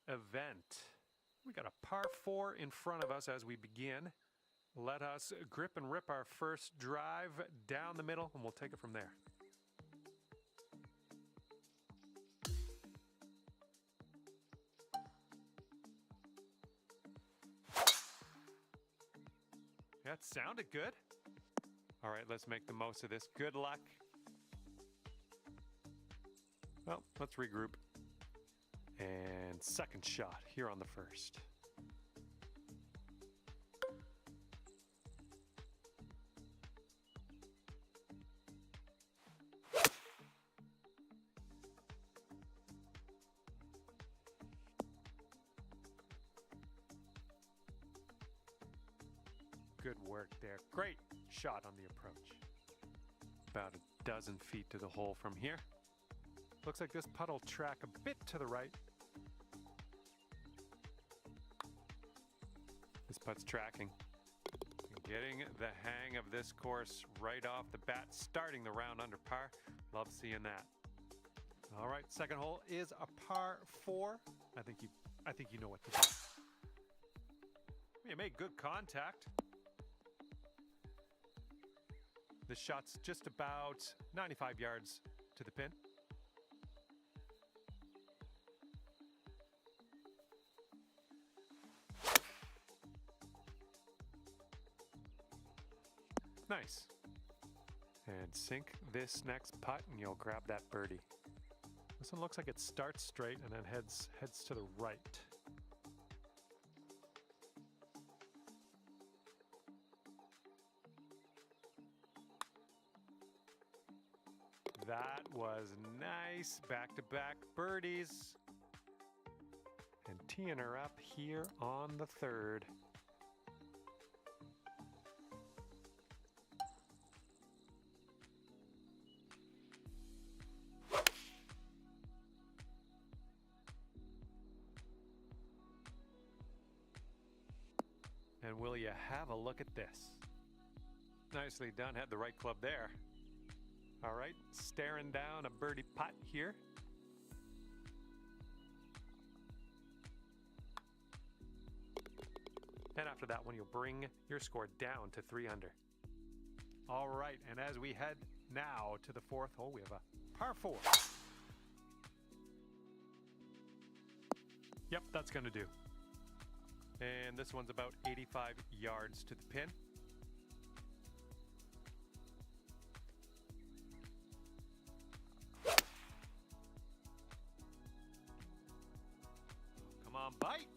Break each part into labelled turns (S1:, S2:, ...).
S1: event. We got a par 4 in front of us as we begin. Let us grip and rip our first drive down the middle, and we'll take it from there. That sounded good. All right, let's make the most of this. Good luck. Well, let's regroup. And second shot here on the first. Good work there. Great shot on the approach. About a dozen feet to the hole from here. Looks like this putt will track a bit to the right. This putt's tracking. Getting the hang of this course right off the bat, starting the round under par. Love seeing that. All right, second hole is a par 4. I think you know what to do. You made good contact. This shot's just about 95 yards to the pin. Nice. And sink this next putt and you'll grab that birdie. This one looks like it starts straight and then heads to the right. That was nice. Back-to-back birdies. And teeing her up here on the third. And will you have a look at this? Nicely done. Had the right club there. All right, staring down a birdie putt here. And after that one, you'll bring your score down to 3 under. All right, and as we head now to the fourth hole, we have a par 4. Yep, that's gonna do. And this one's about 85 yards to the pin. Come on, bite.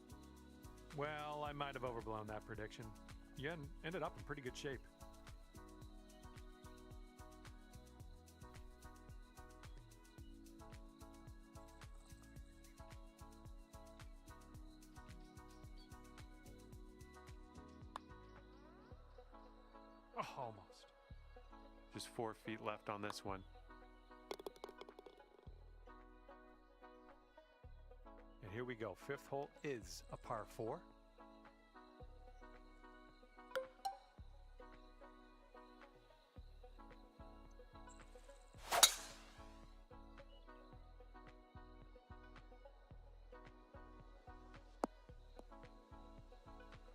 S1: Well, I might have overblown that prediction. You ended up in pretty good shape. Oh, almost. Just 4 feet left on this one. And here we go. Fifth hole is a par 4.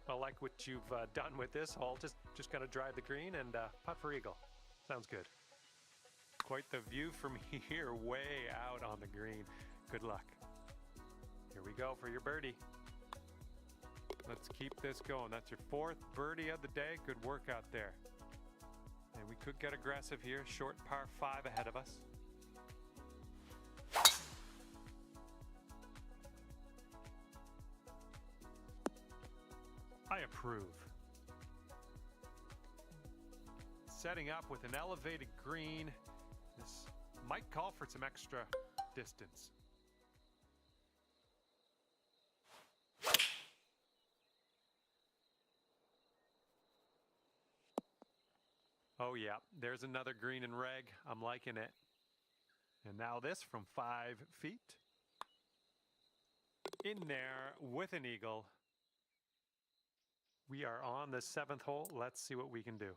S1: I like what you've done with this hole. Just got to drive the green and putt for eagle. Sounds good. Quite the view from here, way out on the green. Good luck. Here we go for your birdie. Let's keep this going. That's your 4th birdie of the day. Good work out there. And we could get aggressive here. Short par 5 ahead of us. I approve. Setting up with an elevated green. This might call for some extra distance. Oh yeah, there's another green and reg. I'm liking it. And now this from 5 feet. In there with an eagle. We are on the 7th hole. Let's see what we can do.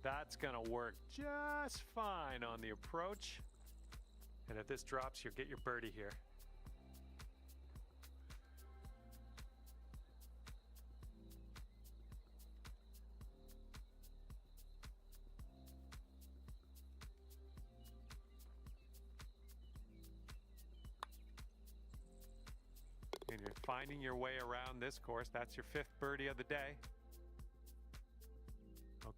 S1: That's gonna work just fine on the approach. And if this drops, you'll get your birdie here. And you're finding your way around this course. That's your 5th birdie of the day.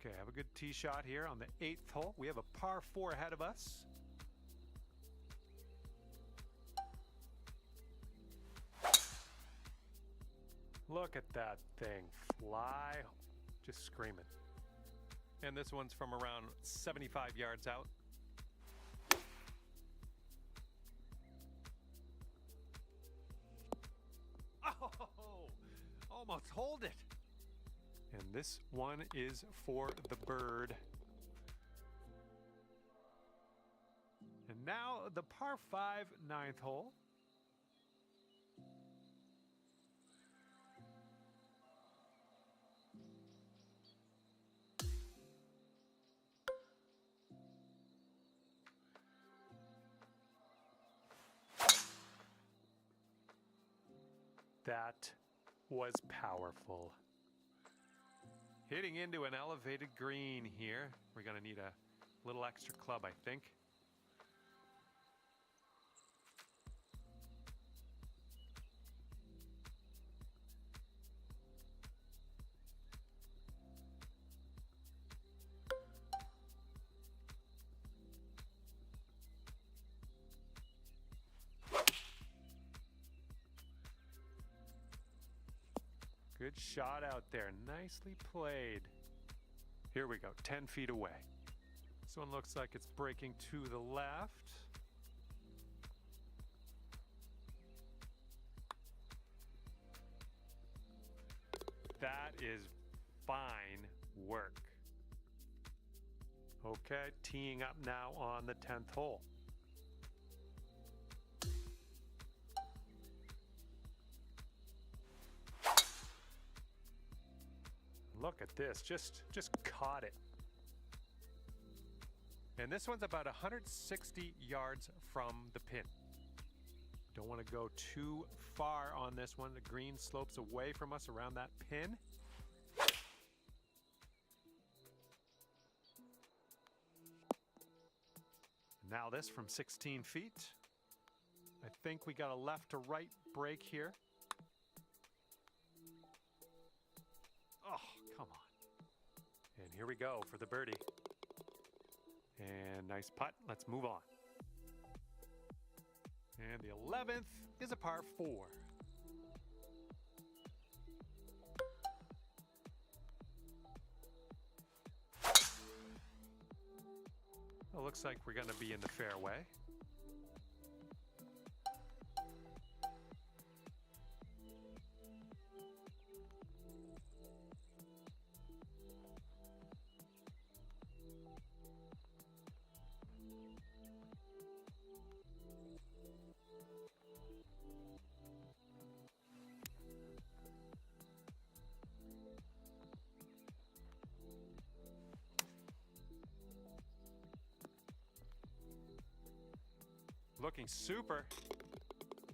S1: Okay, have a good tee shot here on the 8th hole. We have a par 4 ahead of us. Look at that thing fly, just screaming. And this one's from around 75 yards out. Oh, almost hold it. And this one is for the bird. And now the par 5 9th hole. That was powerful. Hitting into an elevated green here. We're going to need a little extra club, I think. Good shot out there. Nicely played. Here we go. 10 feet away. This one looks like it's breaking to the left. That is fine work. Okay, teeing up now on the 10th hole. Look at this, just caught it. And this one's about 160 yards from the pin. Don't want to go too far on this one. The green slopes away from us around that pin. Now this from 16 feet. I think we got a left to right break here. Oh, come on. And here we go for the birdie. And nice putt. Let's move on. And the 11th is a par 4. Well, looks like we're going to be in the fairway. Looking super.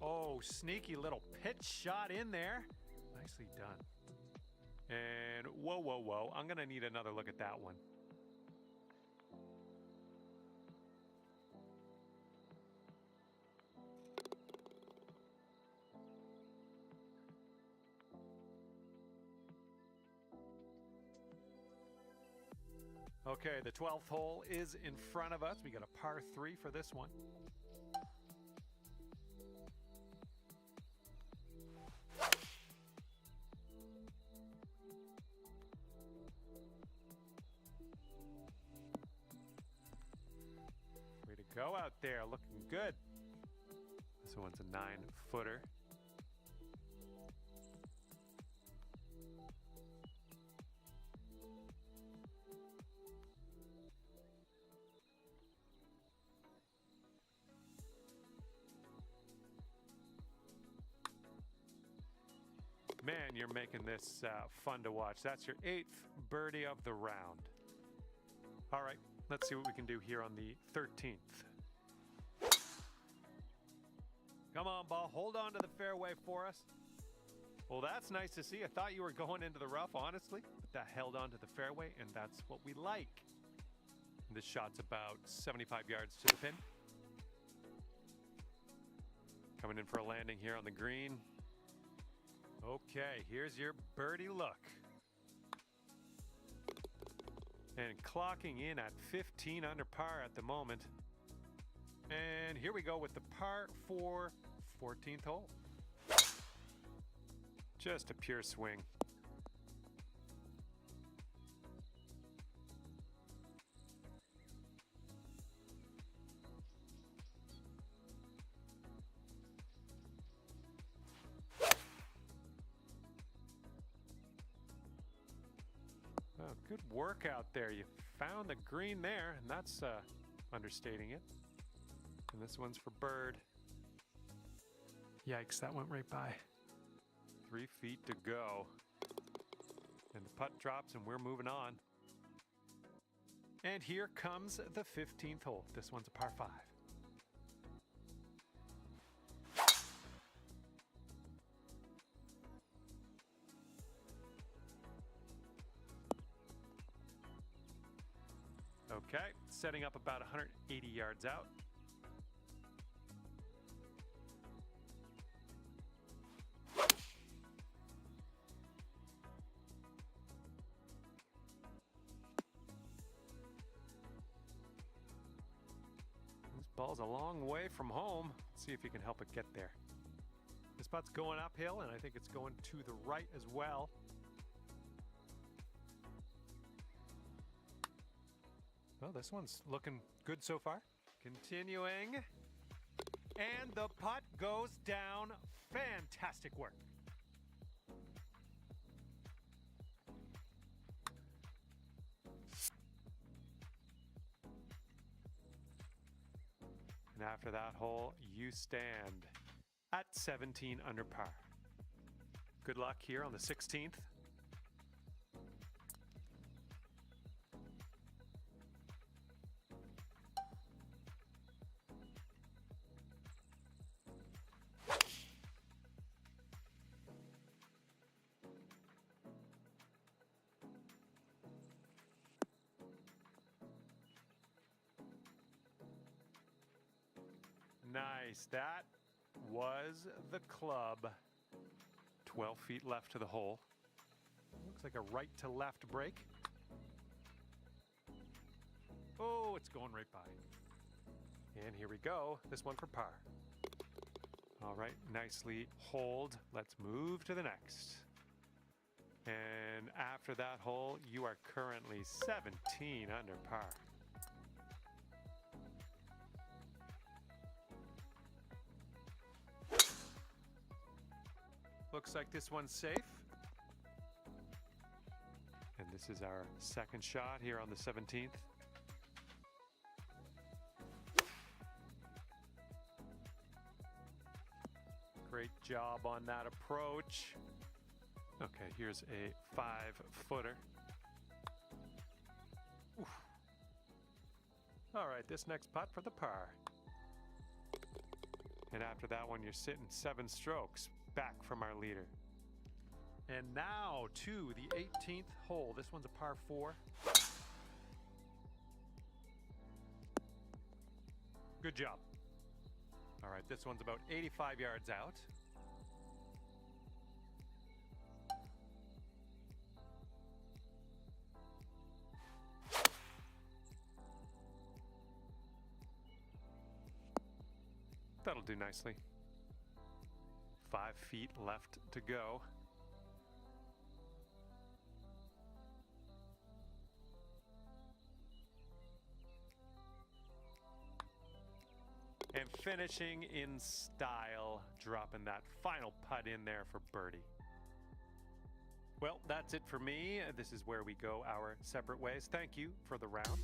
S1: Oh, sneaky little pitch shot in there. Nicely done. And whoa, whoa, whoa. I'm going to need another look at that one. Okay, the 12th hole is in front of us. We got a par 3 for this one. Way to go out there, looking good. This one's a 9-footer. Man, you're making this fun to watch. That's your 8th birdie of the round. All right, let's see what we can do here on the 13th. Come on, ball. Hold on to the fairway for us. Well, that's nice to see. I thought you were going into the rough, honestly. But that held on to the fairway, and that's what we like. This shot's about 75 yards to the pin. Coming in for a landing here on the green. Okay, here's your birdie look. And clocking in at 15 under par at the moment. And here we go with the par 4 14th hole. Just a pure swing. Oh, good work out there. You found the green there, and that's understating it. And this one's for bird. Yikes, that went right by. 3 feet to go. And the putt drops and we're moving on. And here comes the 15th hole. This one's a par 5. Okay, setting up about 180 yards out. This ball's a long way from home. Let's see if you can help it get there. This putt's going uphill, and I think it's going to the right as well. Well, this one's looking good so far. Continuing. And the putt goes down. Fantastic work. And after that hole, you stand at 17 under par. Good luck here on the 16th. Nice. That was the club. 12 feet left to the hole. Looks like a right to left break. Oh, it's going right by. And here we go. This one for par. All right, nicely holed. Let's move to the next. And after that hole, you are currently 17 under par. Looks like this one's safe. And this is our second shot here on the 17th. Great job on that approach. Okay, here's a 5-footer. Oof. All right, this next putt for the par. And after that one, you're sitting 7 strokes back from our leader. And now to the 18th hole. This one's a par 4. Good job. All right, this one's about 85 yards out. That'll do nicely. 5 feet left to go. And finishing in style, dropping that final putt in there for birdie. Well, that's it for me. This is where we go our separate ways. Thank you for the round.